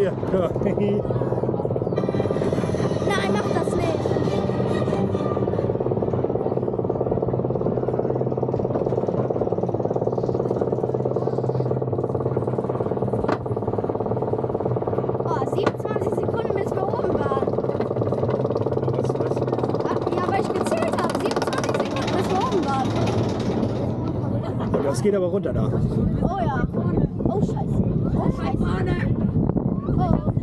Hier, ja. Nein, mach das nicht. Oh, 27 Sekunden, bis wir oben waren. Was? Ja, weil ich gezählt habe. 27 Sekunden, bis wir oben waren. Und das geht aber runter da. Oh ja. Oh, scheiße. Oh, scheiße. Oh.